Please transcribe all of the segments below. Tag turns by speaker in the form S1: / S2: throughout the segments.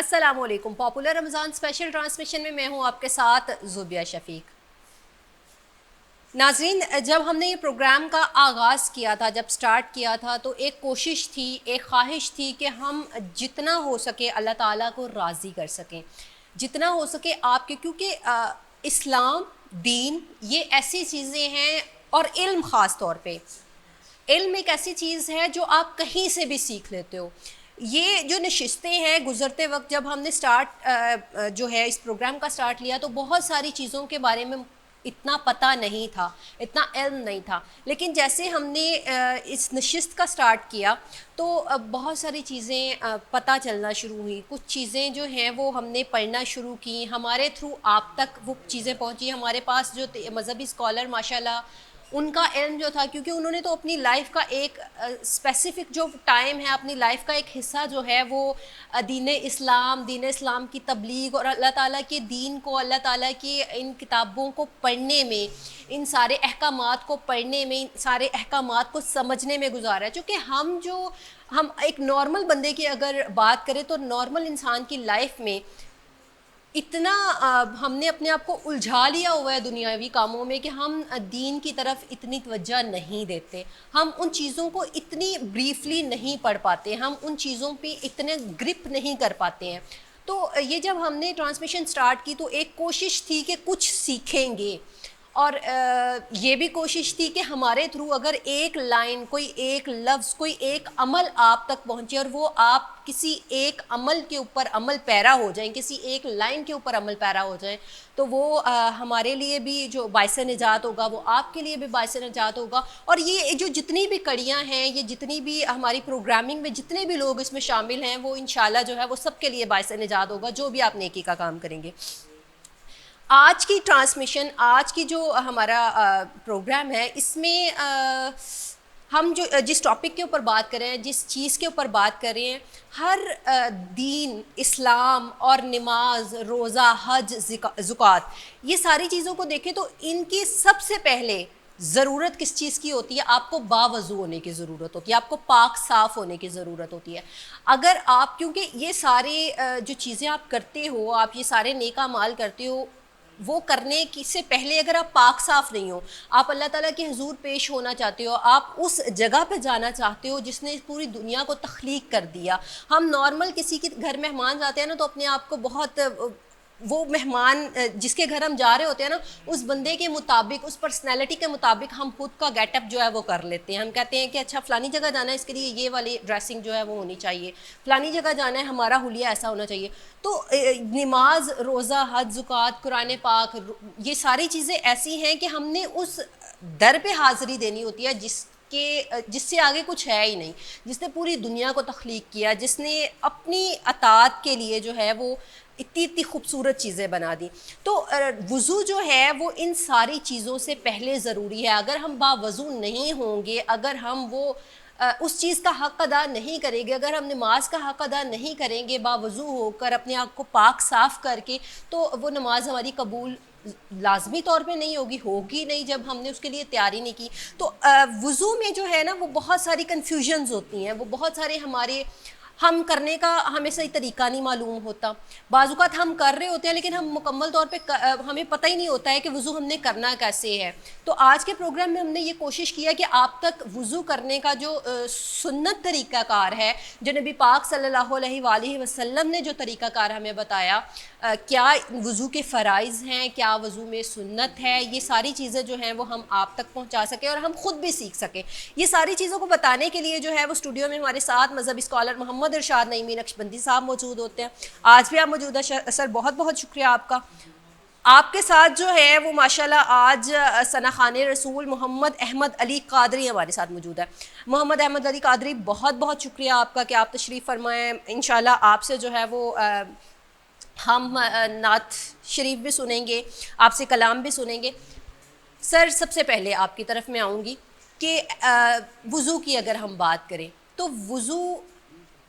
S1: السلام علیکم. پاپولر رمضان special transmission میں میں ہوں آپ کے ساتھ زوبیہ شفیق. ناظرین, جب ہم نے یہ پروگرام کا آغاز کیا تھا, جب سٹارٹ کیا تھا, تو ایک کوشش تھی, ایک خواہش تھی کہ ہم جتنا ہو سکے اللہ تعالیٰ کو راضی کر سکیں, جتنا ہو سکے آپ کے, کیونکہ اسلام دین یہ ایسی چیزیں ہیں, اور علم خاص طور پہ علم ایک ایسی چیز ہے جو آپ کہیں سے بھی سیکھ لیتے ہو. یہ جو نشستیں ہیں, گزرتے وقت جب ہم نے جو ہے اس پروگرام کا سٹارٹ لیا, تو بہت ساری چیزوں کے بارے میں اتنا پتہ نہیں تھا, اتنا علم نہیں تھا. لیکن جیسے ہم نے اس نشست کا سٹارٹ کیا تو بہت ساری چیزیں پتہ چلنا شروع ہوئی. کچھ چیزیں جو ہیں وہ ہم نے پڑھنا شروع کی, ہمارے تھرو آپ تک وہ چیزیں پہنچی. ہمارے پاس جو مذہبی اسکالر ماشاءاللہ ان کا علم جو تھا, کیونکہ انہوں نے تو اپنی لائف کا ایک اسپیسیفک جو ٹائم ہے, اپنی لائف کا ایک حصہ جو ہے وہ دین اسلام کی تبلیغ اور اللہ تعالیٰ کے دین کو, اللہ تعالیٰ کی ان کتابوں کو پڑھنے میں, ان سارے احکامات کو پڑھنے میں, ان سارے احکامات کو سمجھنے میں گزارا ہے. چونکہ ہم ایک نارمل بندے کی اگر بات کریں تو نارمل انسان کی لائف میں اتنا ہم نے اپنے آپ کو الجھا لیا ہوا ہے دنیاوی کاموں میں کہ ہم دین کی طرف اتنی توجہ نہیں دیتے, ہم ان چیزوں کو اتنی بریفلی نہیں پڑھ پاتے, ہم ان چیزوں پہ اتنے گرپ نہیں کر پاتے ہیں. تو یہ جب ہم نے ٹرانسمیشن سٹارٹ کی تو ایک کوشش تھی کہ کچھ سیکھیں گے, اور یہ بھی کوشش تھی کہ ہمارے تھرو اگر ایک لائن, کوئی ایک لفظ, کوئی ایک عمل آپ تک پہنچے, اور وہ آپ کسی ایک عمل کے اوپر عمل پیرا ہو جائیں, کسی ایک لائن کے اوپر عمل پیرا ہو جائیں, تو وہ ہمارے لیے بھی جو باعث نجات ہوگا, وہ آپ کے لیے بھی باعث نجات ہوگا. اور یہ جو جتنی بھی کڑیاں ہیں, یہ جتنی بھی ہماری پروگرامنگ میں جتنے بھی لوگ اس میں شامل ہیں, وہ انشاءاللہ جو ہے وہ سب کے لیے باعث نجات ہوگا, جو بھی آپ نیکی کا کام کریں گے. آج کی ٹرانسمیشن, آج کی جو ہمارا پروگرام ہے, اس میں ہم جس ٹاپک کے اوپر بات کر رہے ہیں, جس چیز کے اوپر بات کر رہے ہیں, ہر دین, اسلام اور نماز, روزہ, حج, زکوٰۃ, یہ ساری چیزوں کو دیکھیں تو ان کی سب سے پہلے ضرورت کس چیز کی ہوتی ہے؟ آپ کو باوضو ہونے کی ضرورت ہوتی ہے, آپ کو پاک صاف ہونے کی ضرورت ہوتی ہے. اگر آپ, کیونکہ یہ سارے جو چیزیں آپ کرتے ہو, آپ یہ سارے نیک اعمال کرتے ہو, وہ کرنے سے پہلے اگر آپ پاک صاف نہیں ہو, آپ اللہ تعالیٰ کے حضور پیش ہونا چاہتے ہو, آپ اس جگہ پہ جانا چاہتے ہو جس نے پوری دنیا کو تخلیق کر دیا. ہم نارمل کسی کے گھر مہمان جاتے ہیں نا, تو اپنے آپ کو بہت, وہ مہمان جس کے گھر ہم جا رہے ہوتے ہیں نا, اس بندے کے مطابق, اس پرسنالٹی کے مطابق ہم خود کا گیٹ اپ جو ہے وہ کر لیتے ہیں. ہم کہتے ہیں کہ اچھا فلانی جگہ جانا ہے, اس کے لیے یہ والی ڈریسنگ جو ہے وہ ہونی چاہیے, فلانی جگہ جانا ہے, ہمارا حلیہ ایسا ہونا چاہیے. تو نماز, روزہ, حج, زکوٰۃ, قرآن پاک, یہ ساری چیزیں ایسی ہیں کہ ہم نے اس در پہ حاضری دینی ہوتی ہے جس سے آگے کچھ ہے ہی نہیں, جس نے پوری دنیا کو تخلیق کیا, جس نے اپنی اطاعت کے لیے جو ہے وہ اتنی خوبصورت چیزیں بنا دی. تو وضو جو ہے وہ ان ساری چیزوں سے پہلے ضروری ہے. اگر ہم باوضو نہیں ہوں گے, اگر ہم اس چیز کا حق ادا نہیں کریں گے, اگر ہم نماز کا حق ادا نہیں کریں گے باوضو ہو کر, اپنے آپ کو پاک صاف کر کے, تو وہ نماز ہماری قبول لازمی طور پہ نہیں ہوگی نہیں, جب ہم نے اس کے لیے تیاری نہیں کی. تو وضو میں جو ہے نا, وہ بہت ساری کنفیوژنز ہوتی ہیں, وہ بہت سارے ہم کرنے کا ہمیں صحیح طریقہ نہیں معلوم ہوتا. بعض اوقات ہم کر رہے ہوتے ہیں لیکن ہم مکمل طور پہ ہمیں پتہ ہی نہیں ہوتا ہے کہ وضو ہم نے کرنا کیسے ہے. تو آج کے پروگرام میں ہم نے یہ کوشش کیا کہ آپ تک وضو کرنے کا جو سنت طریقہ کار ہے, جو نبی پاک صلی اللہ علیہ وآلہ وسلم نے جو طریقہ کار ہمیں بتایا, کیا وضو کے فرائض ہیں, کیا وضو میں سنت ہے, یہ ساری چیزیں جو ہیں وہ ہم آپ تک پہنچا سکیں اور ہم خود بھی سیکھ سکیں. یہ ساری چیزوں کو بتانے کے لیے جو ہے وہ اسٹوڈیو میں ہمارے ساتھ مذہبی اسکالر محمد ارشاد نعیمی نقشبندی صاحب موجود ہوتے ہیں. آج بھی آپ موجود ہیں سر, بہت بہت شکریہ آپ کا. آپ کے ساتھ جو ہے وہ ماشاءاللہ آج ثنا خان رسول محمد احمد علی قادری ہمارے ساتھ موجود ہے. محمد احمد علی قادری, بہت بہت شکریہ آپ کا کہ آپ تشریف فرمائیں. انشاءاللہ آپ سے جو ہے وہ ہم نعت شریف بھی سنیں گے, آپ سے کلام بھی سنیں گے. سر, سب سے پہلے آپ کی طرف میں آؤں گی کہ وضو کی اگر ہم بات کریں تو وضو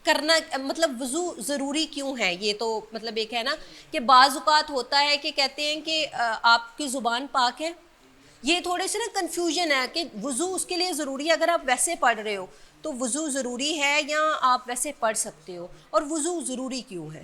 S1: کرنا, مطلب وضو ضروری کیوں ہے؟ یہ تو مطلب ایک ہے نا کہ بعض اوقات ہوتا ہے کہ کہتے ہیں کہ آپ کی زبان پاک ہے, یہ تھوڑے سے نا کنفیوژن ہے کہ وضو اس کے لیے ضروری ہے. اگر آپ ویسے پڑھ رہے ہو تو وضو ضروری ہے یا آپ ویسے پڑھ سکتے ہو, اور وضو ضروری کیوں ہے؟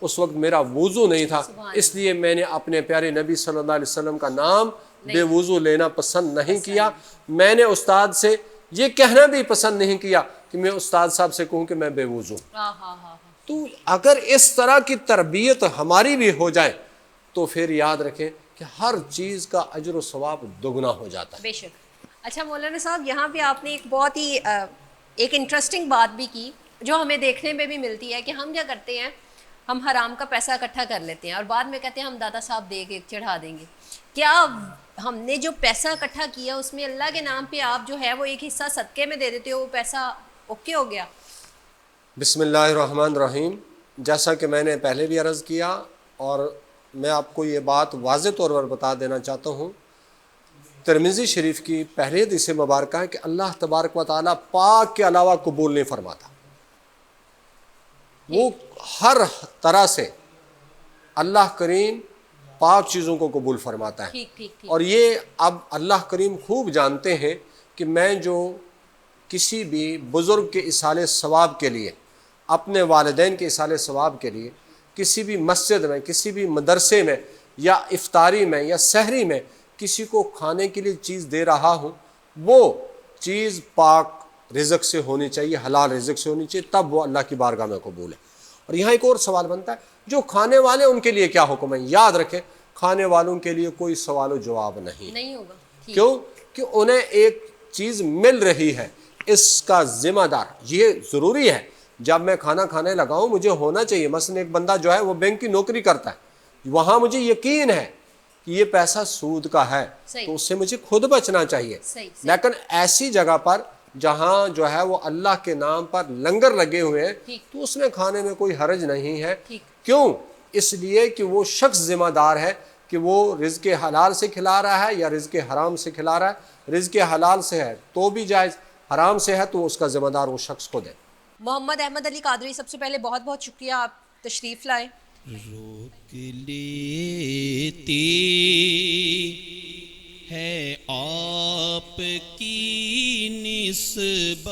S2: اس وقت میرا وضو نہیں تھا، اس لیے میں نے اپنے پیارے نبی صلی اللہ علیہ وسلم کا نام بے وضو لینا پسند نہیں کیا۔ میں نے استاد سے یہ کہنا بھی پسند نہیں کیا کہ میں استاد صاحب سے کہوں کہ میں بے وضو۔ تو اگر اس طرح کی تربیت ہماری بھی ہو جائے تو پھر یاد رکھیں کہ ہر چیز کا اجر و ثواب دگنا ہو جاتا ہے۔
S1: بے شک۔ اچھا مولانا صاحب، یہاں پہ آپ نے ایک بہت ہی ایک انٹرسٹنگ بات بھی کی جو ہمیں دیکھنے میں بھی ملتی ہے کہ ہم کیا کرتے ہیں، ہم حرام کا پیسہ اکٹھا کر لیتے ہیں اور بعد میں کہتے ہیں ہم دادا صاحب دے کے چڑھا دیں گے۔ کیا ہم نے جو پیسہ اکٹھا کیا اس میں اللہ کے نام پہ آپ جو ہے وہ ایک حصہ صدقے میں دے دیتے ہو، وہ پیسہ اوکے ہو گیا؟
S2: بسم اللہ الرحمن الرحیم۔ جیسا کہ میں نے پہلے بھی عرض کیا اور میں آپ کو یہ بات واضح طور پر بتا دینا چاہتا ہوں، ترمذی شریف کی پہلی حدیث مبارکہ ہے کہ اللہ تبارک و تعالیٰ پاک کے علاوہ قبول نہیں فرماتا۔ وہ ہر طرح سے اللہ کریم پاک چیزوں کو قبول فرماتا ہے۔ اور یہ اب اللہ کریم خوب جانتے ہیں کہ میں جو کسی بھی بزرگ کے ایصال ثواب کے لیے، اپنے والدین کے ایصال ثواب کے لیے کسی بھی مسجد میں، کسی بھی مدرسے میں یا افطاری میں یا سحری میں کسی کو کھانے کے لیے چیز دے رہا ہوں، وہ چیز پاک رزق سے ہونی چاہیے، حلال رزق سے ہونی چاہیے، تب وہ اللہ کی بارگاہ میں قبول ہے۔ اور یہاں ایک اور سوال بنتا ہے، جو کھانے والے ان کے لیے کیا حکم ہے؟ یاد رکھیں کھانے والوں کے لیے کوئی سوال و جواب نہیں
S1: ہوگا۔
S2: کیوں کہ انہیں ایک چیز مل رہی ہے، اس کا ذمہ دار یہ ضروری ہے۔ جب میں کھانا کھانے لگاؤں مجھے ہونا چاہیے، مثلا ایک بندہ جو ہے وہ بینک کی نوکری کرتا ہے، وہاں مجھے یقین ہے کہ یہ پیسہ سود کا ہے تو اس سے مجھے خود بچنا چاہیے۔ لیکن ایسی جگہ پر جہاں جو ہے وہ اللہ کے نام پر لنگر لگے ہوئے ہیں تو اس میں کھانے میں کوئی حرج نہیں ہے۔ کیوں؟ اس لیے کہ وہ شخص ذمہ دار ہے کہ وہ رزق حلال سے کھلا رہا ہے یا رزق حرام سے کھلا رہا ہے۔ رزق حلال سے ہے تو بھی جائز، حرام سے ہے تو اس کا ذمہ دار وہ شخص خود ہے۔
S1: محمد احمد علی قادری، سب سے پہلے بہت بہت شکریہ، آپ تشریف لائے۔
S3: روک لیتی ہے آپ کی نسبت،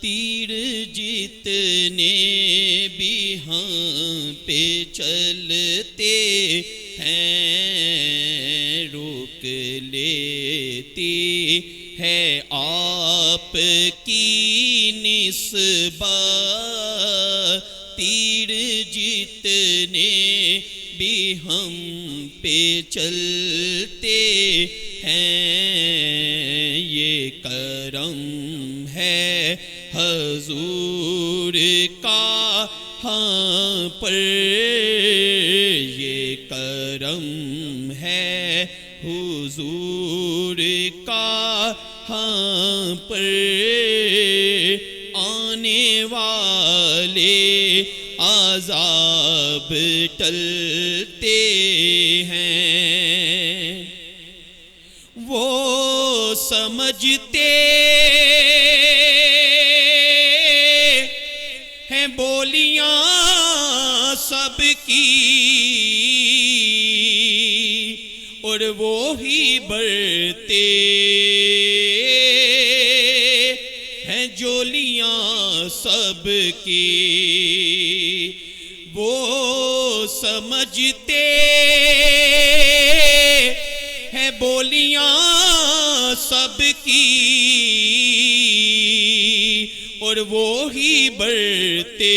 S3: تیر جتنے بھی ہم پہ چلتے ہیں، روک لیتی ہے آپ کی نسبت، تیر جتنے بھی ہم پہ چلتے ہیں، یہ کرم ہے حضور کا ہاں پر، یہ کرم ہے حضور کا ہاں پر، آنے والے عذاب ٹلتے ہیں، وہ سمجھتے ہیں بولیاں سب کی اور وہی بڑھتے ہیں جولیاں سب کی، وہ سمجھتے ہیں بولیاں سب کی اور وہی بڑھتے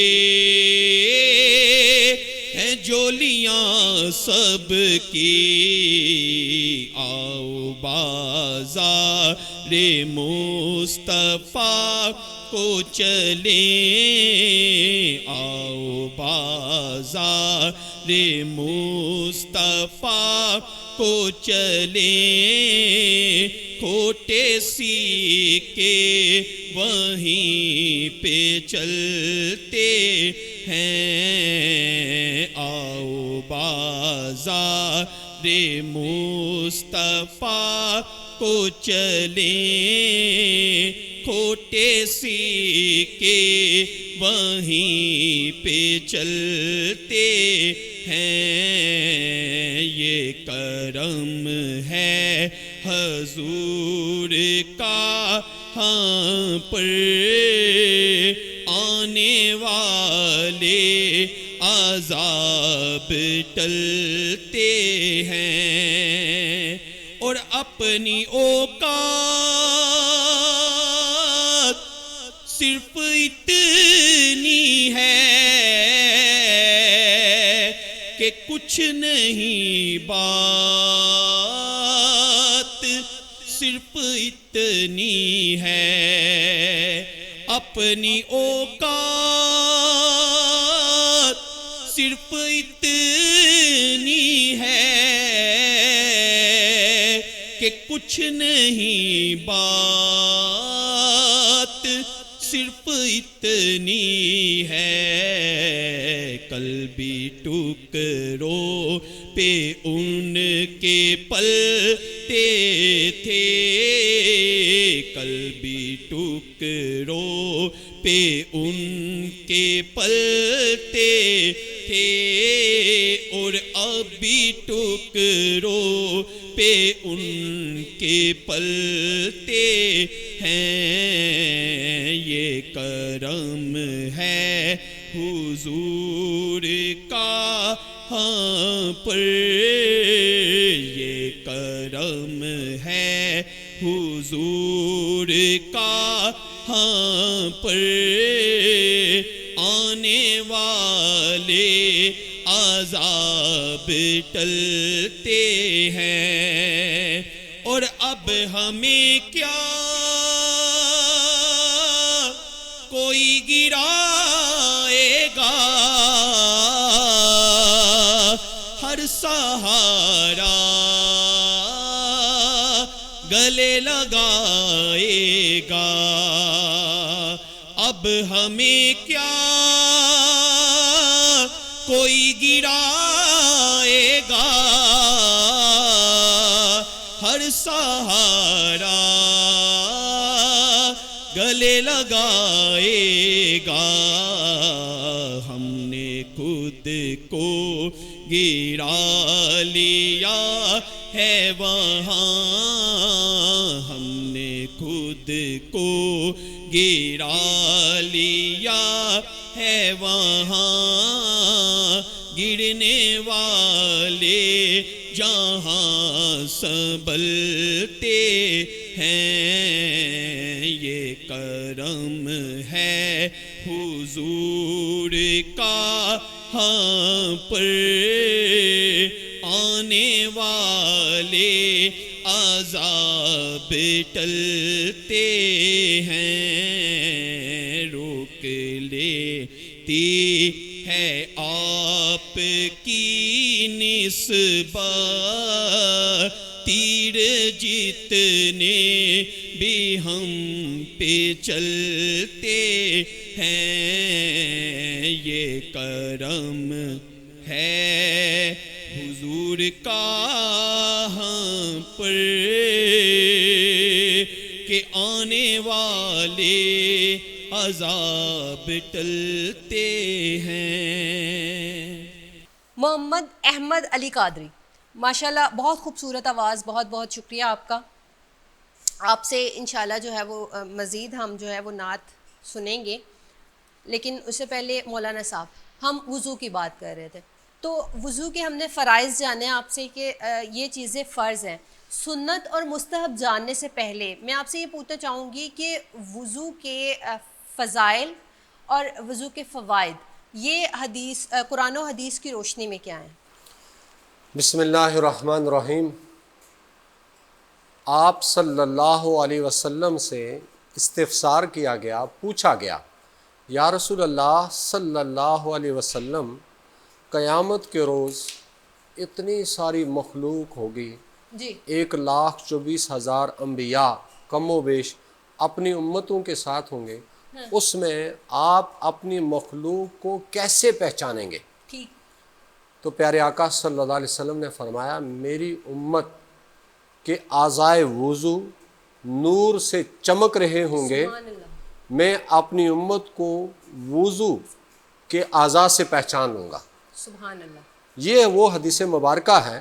S3: ہیں جولیاں سب کی۔ آؤ بازار مصطفیٰ کو چلیں، آؤ بازار مصطفیٰ کو چلیں، کھوٹے سیکے وہیں پہ چلتے ہیں، آؤ بازار مصطفیٰ کو چلیں، کھوٹے سیکے وہیں پہ چلتے ہیں، یہ کرم ہے حضور کا ہاں پر، آنے آنے والے عذاب ٹلتے ہیں، اور اپنی اوقات صرف اتنی ہے کہ کچھ نہیں، بات صرف اتنی ہے، اپنی اوقات صرف اتنی ہے کہ کچھ نہیں، بات صرف اتنی ہے، قلبی ٹکڑوں پہ ان کے پلتے تھے، قلبی ٹکڑوں پہ ان کے پلتے تھے، اور اب بھی ٹکڑوں پہ ان کے پلتے ہیں، یہ کرم ہے حضور کا ہاں پر، یہ کرم ہے حضور کا ہاں پر، آنے والے عذاب ٹلتے ہیں، اور اب ہمیں کیا کوئی گرائے گا، ہر سہارا گلے لگائے گا، اب ہمیں کیا کوئی گرائے گا، ہر سہارا گلے لگائے گا، ہم نے خود کو گرا لیا ہے وہاں، ہم نے خود کو گرا لیا ہے وہاں، گرنے والے جہاں سنبھلتے ہیں، یہ کرم ہے حضور کا ہاں پر، آنے والے عذاب ٹلتے ہیں، روک لیتی ہے آپ کی نسبت، تیر جتنے بھی ہم پہ چلتے ہیں، یہ کرم ہے حضور کا ہاں پر، کہ آنے والے عذاب ٹلتے ہیں۔
S1: محمد احمد علی قادری، ماشاءاللہ بہت خوبصورت آواز، بہت بہت شکریہ آپ کا۔ آپ سے انشاءاللہ جو ہے وہ مزید ہم جو ہے وہ نعت سنیں گے، لیکن اس سے پہلے مولانا صاحب، ہم وضو کی بات کر رہے تھے، تو وضو کے ہم نے فرائض جانے آپ سے کہ یہ چیزیں فرض ہیں، سنت اور مستحب جاننے سے پہلے میں آپ سے یہ پوچھنا چاہوں گی کہ وضو کے فضائل اور وضو کے فوائد یہ حدیث قرآن و حدیث کی روشنی میں کیا ہیں؟
S2: بسم اللہ الرحمن الرحیم۔ آپ صلی اللہ علیہ وسلم سے استفسار کیا گیا، پوچھا گیا، یا رسول اللہ صلی اللہ علیہ وسلم، قیامت کے روز اتنی ساری مخلوق ہوگی،
S1: جی
S2: 1,24,000 انبیاء کم و بیش اپنی امتوں کے ساتھ ہوں گے، اس میں آپ اپنی مخلوق کو کیسے پہچانیں گے؟
S1: ٹھیک،
S2: تو پیارے آقا صلی اللہ علیہ وسلم نے فرمایا، میری امت کے اعضائے وضو نور سے چمک رہے ہوں گے،
S1: سبحان اللہ،
S2: میں اپنی امت کو وضو کے اعضاء سے پہچان لوں گا۔
S1: سبحان اللہ،
S2: یہ وہ حدیث مبارکہ ہے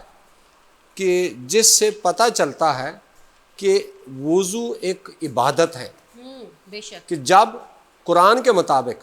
S2: کہ جس سے پتہ چلتا ہے کہ وضو ایک عبادت ہے،
S1: بے شک،
S2: کہ جب قرآن کے مطابق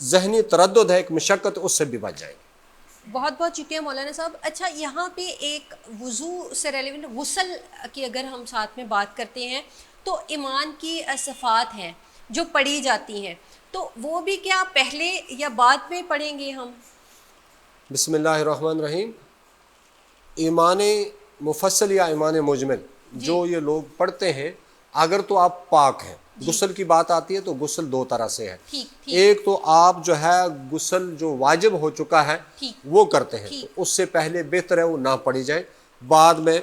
S2: ذہنی تردد ہے، ایک مشقت، اس سے بھی بچ جائیں گے۔
S1: بہت بہت شکریہ مولانا صاحب۔ اچھا، یہاں پہ ایک وضو سے ریلیونٹ غسل کی اگر ہم ساتھ میں بات کرتے ہیں تو ایمان کی صفات ہیں جو پڑھی جاتی ہیں، تو وہ بھی کیا پہلے یا بعد میں پڑھیں گے ہم؟
S2: بسم اللہ الرحمن الرحیم۔ ایمان مفصل یا ایمان مجمل جو یہ لوگ پڑھتے ہیں، اگر تو آپ پاک ہیں، غسل کی بات آتی ہے تو غسل دو طرح سے ہے۔ ایک تو آپ جو ہے غسل جو واجب ہو چکا ہے وہ کرتے ہیں، تو اس سے پہلے بہتر ہے وہ نہ پڑھی جائے، بعد میں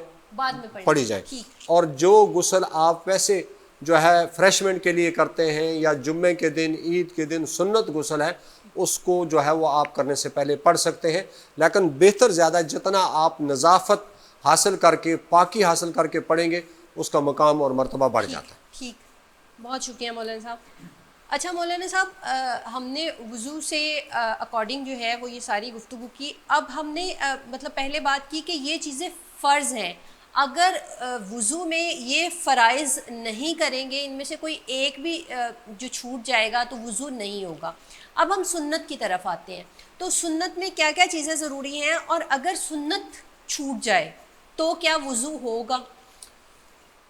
S2: پڑھی جائے۔ اور جو غسل آپ ویسے جو ہے فریشمنٹ کے لیے کرتے ہیں یا جمعے کے دن، عید کے دن سنت غسل ہے، اس کو جو ہے وہ آپ کرنے سے پہلے پڑھ سکتے ہیں، لیکن بہتر زیادہ جتنا آپ نظافت حاصل کر کے، پاکی حاصل کر کے پڑھیں گے، اس کا مقام اور مرتبہ بڑھ جاتا ہے۔
S1: ٹھیک، بہت شکریہ مولانا صاحب۔ اچھا مولانا صاحب، ہم نے وضو سے اکارڈنگ جو ہے وہ یہ ساری گفتگو کی۔ اب ہم نے مطلب پہلے بات کی کہ یہ چیزیں فرض ہیں، اگر وضو میں یہ فرائض نہیں کریں گے، ان میں سے کوئی ایک بھی جو چھوٹ جائے گا تو وضو نہیں ہوگا۔ اب ہم سنت کی طرف آتے ہیں، تو سنت میں کیا کیا چیزیں ضروری ہیں، اور اگر سنت چھوٹ جائے تو کیا وضو ہوگا؟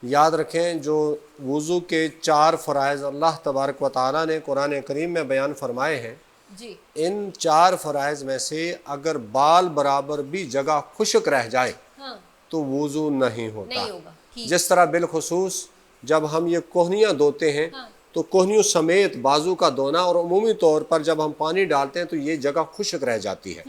S2: یاد رکھیں، جو وضو کے 4 فرائض اللہ تبارک و تعالیٰ نے قرآن کریم میں بیان فرمائے ہیں،
S1: جی،
S2: ان 4 فرائض میں سے اگر بال برابر بھی جگہ خشک رہ جائے تو وضو نہیں ہوتا۔ جس طرح بالخصوص جب ہم یہ کوہنیاں دھوتے ہیں تو کوہنیوں سمیت بازو کا دھونا، اور عمومی طور پر جب ہم پانی ڈالتے ہیں تو یہ جگہ خشک رہ جاتی ہے۔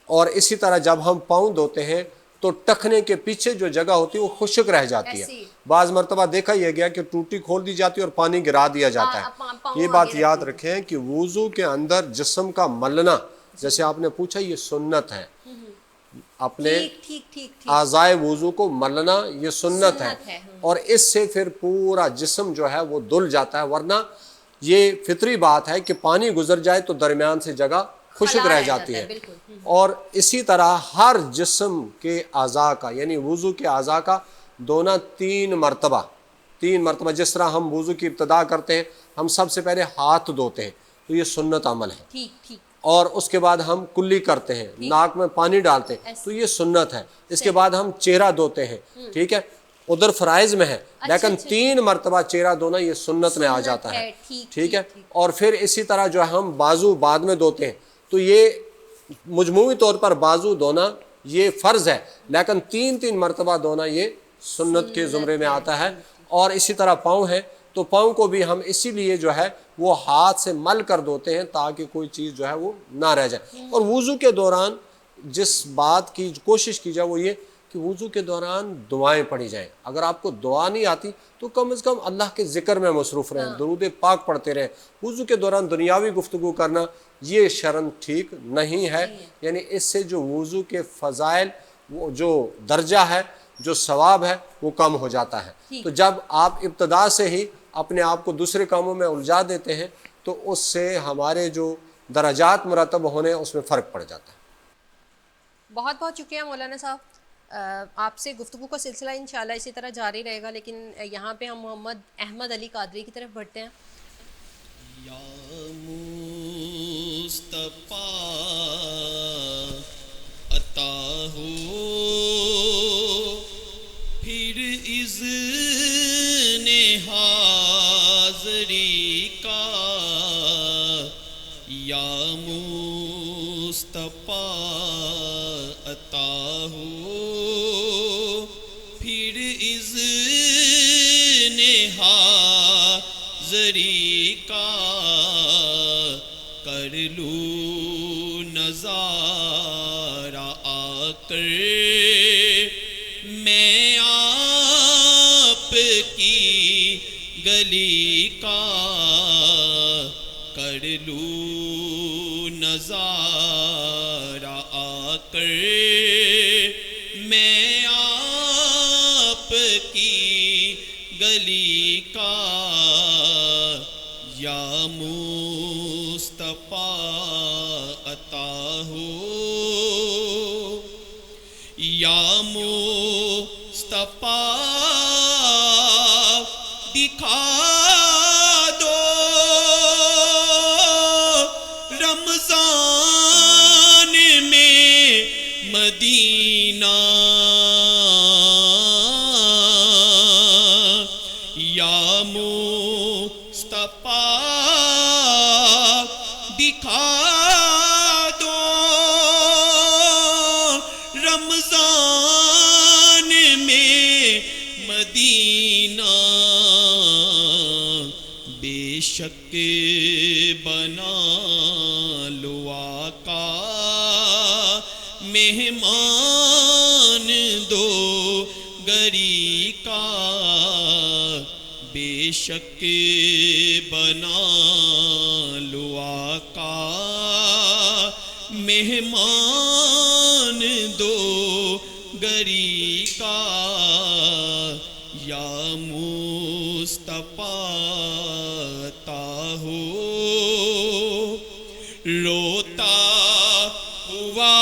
S2: اور اسی طرح جب ہم پاؤں دھوتے ہیں تو ٹخنے کے پیچھے جو جگہ ہوتی ہے وہ خشک رہ جاتی ہے۔ بعض مرتبہ دیکھا یہ گیا کہ ٹوٹی کھول دی جاتی ہے اور پانی گرا دیا جاتا ہے۔ یہ بات یاد رکھیں کہ وضو کے اندر جسم کا ملنا، جیسے آپ نے پوچھا، یہ سنت ہے، اپنے اعضائے وضو کو ملنا یہ سنت ہے، اور اس سے پھر پورا جسم جو ہے وہ دھل جاتا ہے، ورنہ یہ فطری بات ہے کہ پانی گزر جائے تو درمیان سے جگہ خشک رہ جاتی ہے۔ اور اسی طرح ہر جسم کے اعضاء کا، یعنی وضو کے اعضاء کا دھونا 3 مرتبہ، جس طرح ہم وضو کی ابتدا کرتے ہیں، ہم سب سے پہلے ہاتھ دھوتے ہیں، تو یہ سنت عمل ہے، اور اس کے بعد ہم کلی کرتے ہیں، ناک میں پانی ڈالتے ہیں، تو یہ سنت ہے۔ اس کے بعد ہم چہرہ دھوتے ہیں، ٹھیک ہے، ادھر فرائض میں ہے، لیکن 3 مرتبہ چہرہ دھونا یہ سنت میں آ جاتا ہے، ٹھیک ہے۔ اور پھر اسی طرح جو ہم بازو بعد میں دھوتے ہیں، تو یہ مجموعی طور پر بازو دھونا یہ فرض ہے، لیکن 3 مرتبہ دھونا یہ سنت کے زمرے میں آتا ہے۔ اور اسی طرح پاؤں ہے، تو پاؤں کو بھی ہم اسی لیے جو ہے وہ ہاتھ سے مل کر دھوتے ہیں تاکہ کوئی چیز جو ہے وہ نہ رہ جائے۔ اور وضو کے دوران جس بات کی کوشش کی جائے وہ یہ کہ وضو کے دوران دعائیں پڑھی جائیں۔ اگر آپ کو دعا نہیں آتی تو کم از کم اللہ کے ذکر میں مصروف رہیں، درود پاک پڑھتے رہیں۔ وضو کے دوران دنیاوی گفتگو کرنا یہ شرعاً ٹھیک نہیں ہے، یعنی اس سے جو وضو کے فضائل، وہ جو درجہ ہے، جو ثواب ہے، وہ کم ہو جاتا ہے۔ تو جب آپ ابتدا سے ہی اپنے آپ کو دوسرے کاموں میں الجھا دیتے ہیں تو اس سے ہمارے جو درجات مرتب ہونے اس میں فرق پڑ جاتا ہے۔
S1: بہت بہت شکریہ مولانا صاحب، آپ سے گفتگو کا سلسلہ انشاءاللہ اسی طرح جاری رہے گا، لیکن یہاں پہ ہم محمد احمد علی قادری کی طرف بڑھتے ہیں۔
S3: یا مصطفیٰ عطا ہو پھر اذن حاضری کا، یا مصطفیٰ عطا ہو پھر اذن حاضری کا، کر لوں نظارہ آ کر میں آپ کی گلی کا، کر لوں نظارہ آ کر میں آپ کی گلی کا، یا مصطفیٰ عطا ہو، یا مصطفیٰ دکھا دو مدینہ یا مصطفیٰ دکھا دو رمضان میں مدینہ بے شک بنا لو آقا مہمان دو گری کا بے شک بنا لو آقا مہمان دو گری کا یا مصطفیٰ ہو روتا ہوا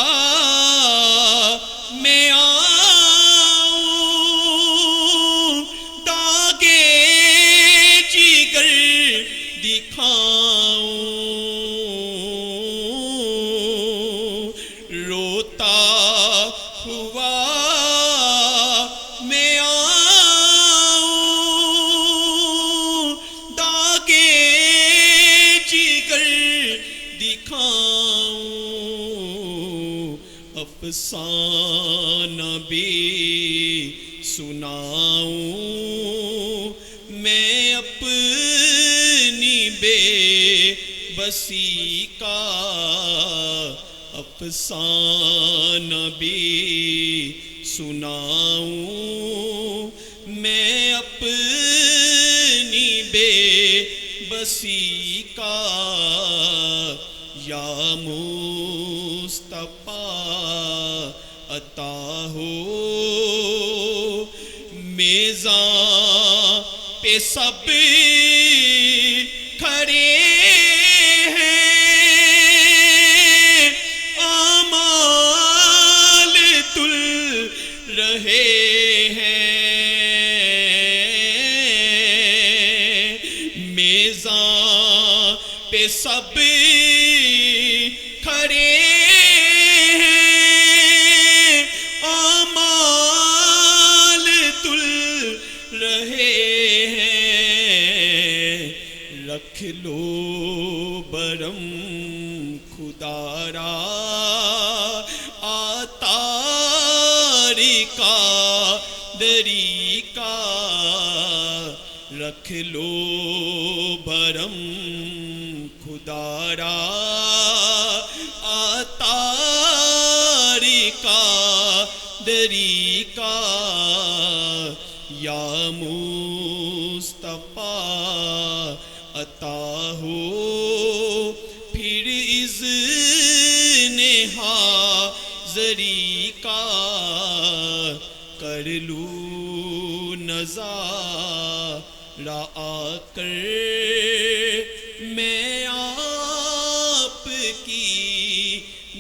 S3: میں آؤں داغے جگر دکھاؤں روتا ہوا میں آؤں داغے جگر دکھاؤں افسانہ بھی سناؤں میں اپنی بے بسی کا افسانہ بھی سناؤں میں اپنی بے بسی کا یا مصطفیٰ عطا ہو میزاں پہ سب کھڑے ہیں اعمال تل رہے ہیں میزاں پہ سب کھڑے ہیں اعمال تل رہے ہیں رکھ لو برم خدا را آتار کا دری کا رکھ لو برم خدا را آتار کا دری کا یا مصطفیٰ عطا ہو پھر اذن حاضری کا کر لوں نظارہ آ کر میں آپ کی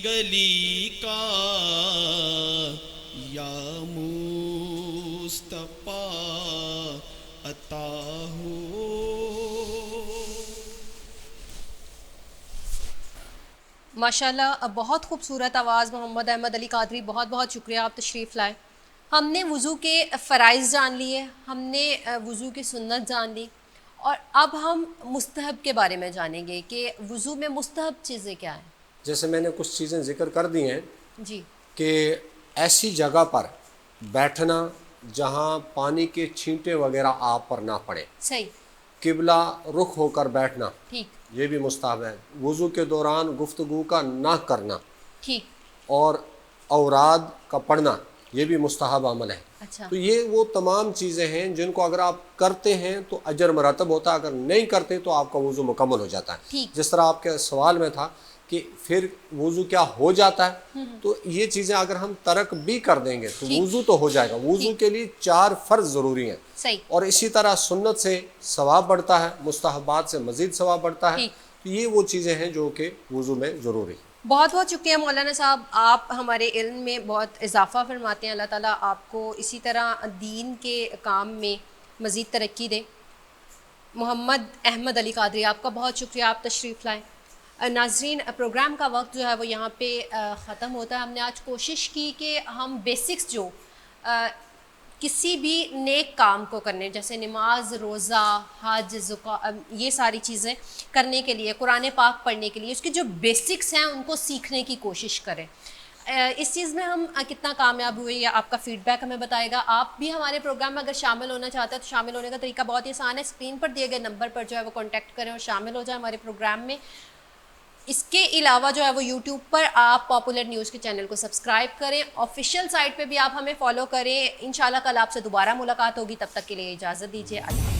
S3: گلی کا یا مصطفیٰ عطا ہو.
S1: ماشاءاللہ بہت خوبصورت آواز محمد احمد علی قادری، بہت بہت شکریہ آپ تشریف لائے. ہم نے وضو کے فرائض جان لیے، ہم نے وضو کی سنت جان لی، اور اب ہم مستحب کے بارے میں جانیں گے کہ وضو میں مستحب چیزیں کیا ہیں.
S2: جیسے میں نے کچھ چیزیں ذکر کر دی ہیں
S1: جی.
S2: کہ ایسی جگہ پر بیٹھنا جہاں پانی کے چھینٹے وغیرہ آپ پر نہ پڑے،
S1: صحیح.
S2: قبلہ رخ ہو کر بیٹھنا
S1: ٹھیک
S2: یہ بھی مستحب ہے. وضو کے دوران گفتگو کا نہ کرنا
S1: ٹھیک.
S2: اور اوراد کا پڑھنا یہ بھی مستحب عمل ہے.
S1: اچھا.
S2: تو یہ وہ تمام چیزیں ہیں جن کو اگر آپ کرتے ہیں تو اجر مرتب ہوتا ہے، اگر نہیں کرتے تو آپ کا وضو مکمل ہو جاتا ہے.
S1: ٹھیک.
S2: جس طرح آپ کے سوال میں تھا کہ پھر وضو کیا ہو جاتا ہے، تو یہ چیزیں اگر ہم ترک بھی کر دیں گے تو وضو تو ہو جائے گا. وضو کے لیے 4 فرض ضروری ہیں،
S1: صحیح.
S2: اور اسی طرح سنت سے ثواب بڑھتا ہے، مستحبات سے مزید ثواب بڑھتا ہے. تو یہ وہ چیزیں ہیں جو کہ وضو میں ضروری ہیں.
S1: بہت بہت شکریہ مولانا صاحب، آپ ہمارے علم میں بہت اضافہ فرماتے ہیں. اللہ تعالیٰ آپ کو اسی طرح دین کے کام میں مزید ترقی دے. محمد احمد علی قادری، آپ کا بہت شکریہ، آپ تشریف لائیں. ناظرین پروگرام کا وقت جو ہے وہ یہاں پہ ختم ہوتا ہے. ہم نے آج کوشش کی کہ ہم بیسکس جو کسی بھی نیک کام کو کرنے, جیسے نماز, روزہ, حج, یہ ساری چیزیں کرنے کے لیے, قرآن پاک پڑھنے کے لیے, اس کے جو بیسکس ہیں ان کو سیکھنے کی کوشش کریں. اس چیز میں ہم کتنا کامیاب ہوئے یا آپ کا فیڈ بیک ہمیں بتائے گا. آپ بھی ہمارے پروگرام میں اگر شامل ہونا چاہتے ہیں تو شامل ہونے کا طریقہ بہت ہی آسان ہے. اسکرین پر دیے گئے نمبر پر جو ہے وہ کانٹیکٹ کریں اور شامل ہو جائیں ہمارے پروگرام میں. اس کے علاوہ جو ہے وہ یوٹیوب پر آپ پاپولر نیوز کے چینل کو سبسکرائب کریں. آفیشیل سائٹ پہ بھی آپ ہمیں فالو کریں. انشاءاللہ کل آپ سے دوبارہ ملاقات ہوگی. تب تک کے لیے اجازت دیجیے. اللہ